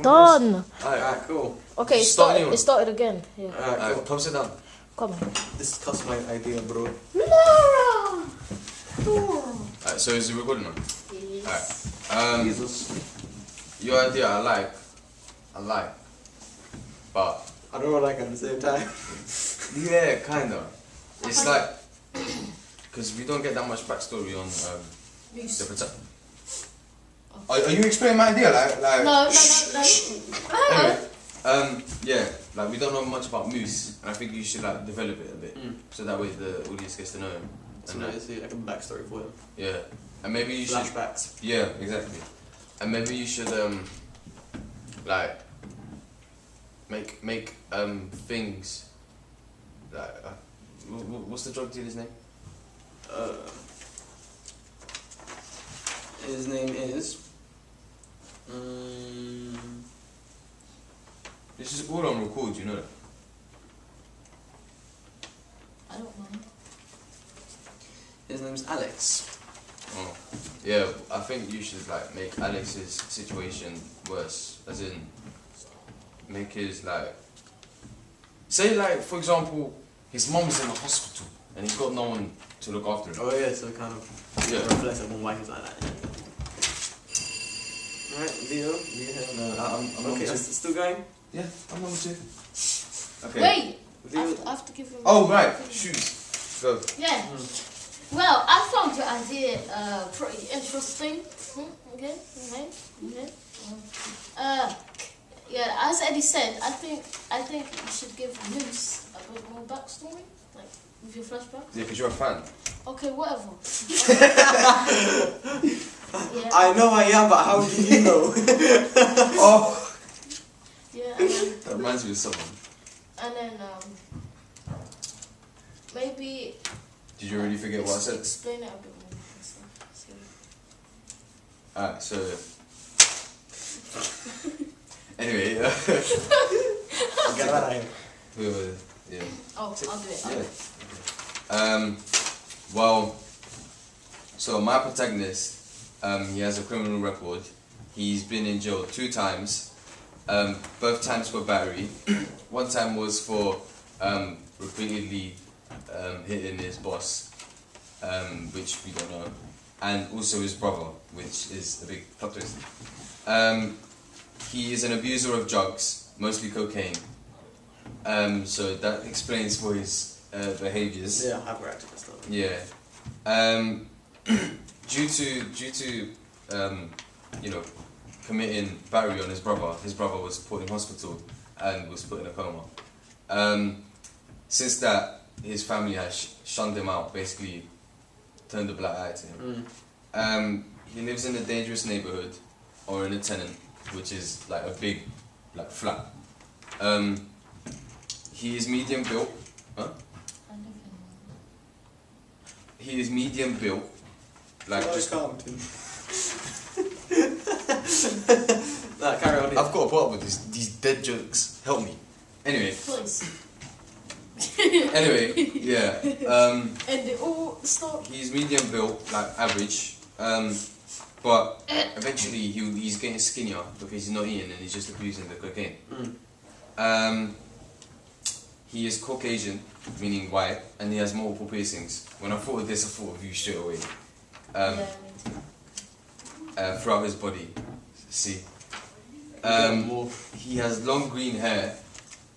Done. Alright, cool. Okay, it started again. Yeah. Alright, cool. Come sit down. Come on. This is custom idea, bro. Laura! Alright, so is it recording now? Yes. Alright. Jesus. Your idea I like, but I don't like at the same time. yeah, kinda. It's like because we don't get that much backstory on the protect. Are you explaining my idea? Like No. Anyway, yeah, like we don't know much about Moose, and I think you should like develop it a bit, so that way the audience gets to know him. So now you see like a backstory for him. Yeah, and maybe you should. Flashbacks. Yeah, exactly. And maybe you should like make things like what's the drug dealer's name? His name is. This is all on record, you know that. I don't know. His name's Alex. Oh, yeah. I think you should like make Alex's situation worse, as in make his like. Say like for example, his mom's in the hospital and he's got no one to look after him. Oh yeah, so kind of reflects on why he's like that. Alright, Leo. I'm Okay, still going? Yeah, I'm number 2. Okay. Wait! Leo. I have to give him. Oh right, shoes. Go. Yeah. Well, I found your idea pretty interesting. Okay. Yeah, as Eddie said, I think you should give Moose a bit more backstory, like with your flashbacks. Yeah, because you're a fan. Okay, whatever. Yeah. I know I am, but how do you know? Oh. Yeah. That reminds me of someone. And then maybe. Did you already forget what I said? Explain it a bit more. Alright, so anyway, Get that out of here. yeah. Oh, I'll do it. Yeah. Well, so my protagonist, he has a criminal record. He's been in jail 2 times. Both times for battery. One time was for repeatedly hitting his boss, which we don't know, and also his brother, which is a big plot twist. He is an abuser of drugs, mostly cocaine. So that explains for his behaviors. Yeah, hyperactive and stuff. Yeah. Due to you know, committing battery on his brother was put in hospital and was put in a coma. Since that, his family has shunned him out, basically turned a black eye to him. He lives in a dangerous neighborhood, or in a tenant, which is like a big like flat. He is medium built. Huh? He is medium built. Like just counting. Nah, carry on. I've got a problem with these dead jokes. Help me. Anyway. Please. Anyway, yeah. And they all stop. He's medium built, like average. But eventually he's getting skinnier because he's not eating and he's just abusing the cocaine. He is Caucasian, meaning white, and he has multiple piercings. When I thought of this, I thought of you straight away. Throughout his body. See? He has long green hair,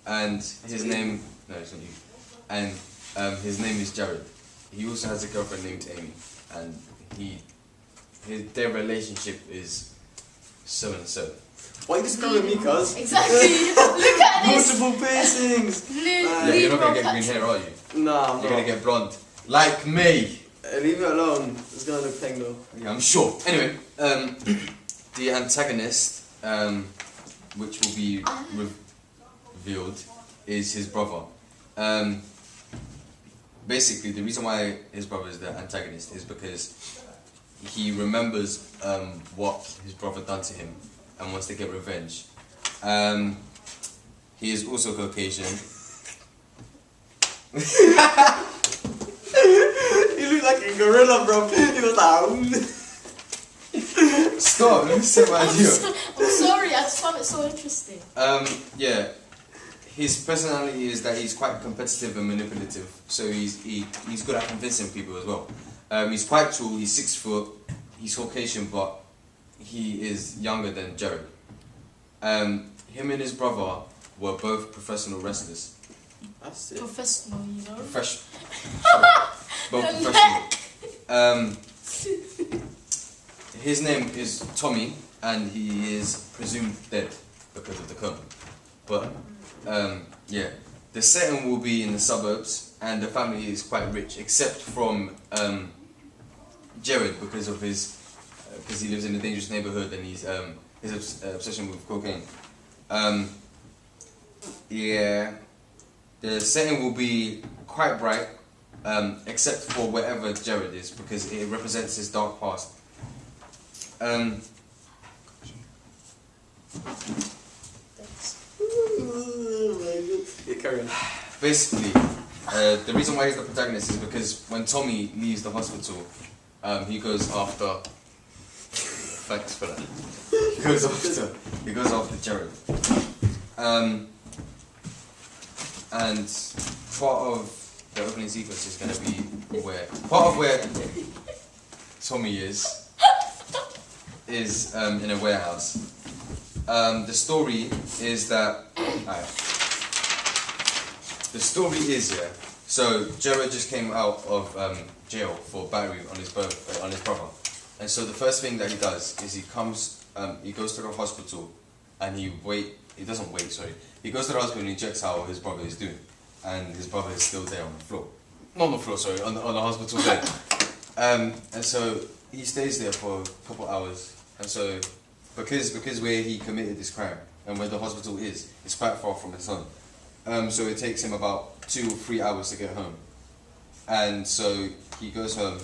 and his name... No, it's not you. And his name is Jared. He also has a girlfriend named Amy, and their relationship is so and so. Why are you describing me, cuz? Exactly. Look at this. Multiple piercings. Yeah, you're not gonna get green hair, are you? Nah, I'm You're not. gonna get blonde, like me. Leave it alone. It's gonna look peng though. Yeah, I'm sure. Anyway, the antagonist, which will be revealed, is his brother. Basically, the reason why his brother is the antagonist is because he remembers what his brother done to him and wants to get revenge. He is also Caucasian. You look like a gorilla, bro. He was like... Stop, let me say my idea. I'm sorry, I just found it so interesting. Yeah. His personality is that he's quite competitive and manipulative. So he's good at convincing people as well. He's quite tall, he's 6 foot, he's Caucasian, but he is younger than Jared. Him and his brother were both professional wrestlers. That's it. Professional, you know? Both professional. His name is Tommy, and he is presumed dead because of the coma. But yeah, the setting will be in the suburbs, and the family is quite rich, except from Jared because of his because he lives in a dangerous neighborhood and he's his obsession with cocaine. Yeah, the setting will be quite bright, except for wherever Jared is because it represents his dark past. Thanks. Yeah, carry on. Basically, the reason why he's the protagonist is because when Tommy leaves the hospital, he goes after. Thanks for that. He goes after Jared. And part of the opening sequence is going to be where Tommy is in a warehouse. The story is that. The story is so Jared just came out of jail for battery on his brother, and so the first thing that he does is he goes to the hospital, and he goes to the hospital and he checks how his brother is doing, and his brother is still there on the floor, not on the floor, sorry, on the hospital bed, and so he stays there for a couple hours, and so because where he committed this crime and where the hospital is, it's quite far from his home. So it takes him about 2 or 3 hours to get home. And so he goes home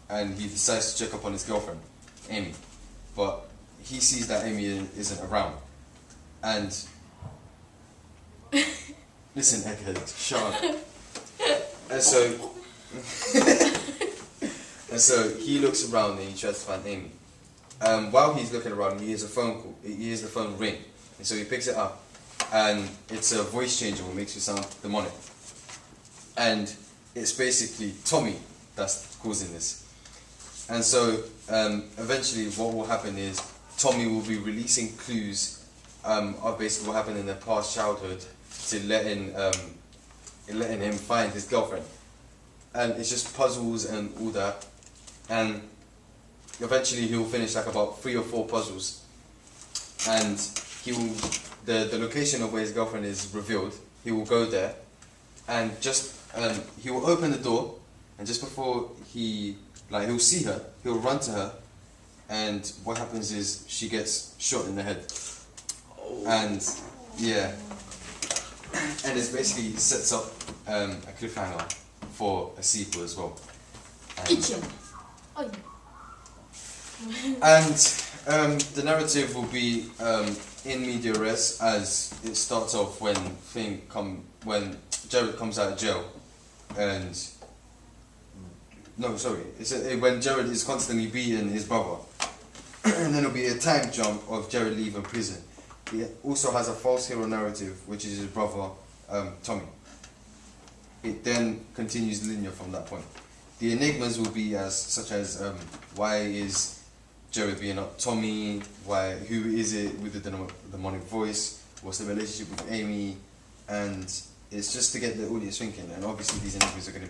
and he decides to check up on his girlfriend, Amy. But he sees that Amy isn't around. And listen, Egghead, shut up. And so he looks around and he tries to find Amy. While he's looking around, he hears a phone call. He hears the phone ring. And so he picks it up. And it's a voice changer which makes you sound demonic. And it's basically Tommy that's causing this. And so eventually what will happen is Tommy will be releasing clues of basically what happened in their past childhood to letting him find his girlfriend. And it's just puzzles and all that. And eventually he'll finish like about 3 or 4 puzzles. And he will... The location of where his girlfriend is revealed, he will go there, and just he will open the door, and just before he'll see her, he'll run to her, and what happens is she gets shot in the head, and yeah, and it basically sets up a cliffhanger for a sequel as well. And the narrative will be in media res, as it starts off when Jared comes out of jail, and when Jared is constantly beating his brother, and then it'll be a time jump of Jared leaving prison. He also has a false hero narrative, which is his brother Tommy. It then continues linear from that point. The enigmas will be such as why is Jared being up Tommy, who is it with the demonic voice, what's the relationship with Amy, and it's just to get the audience thinking, and obviously these enigmas are going to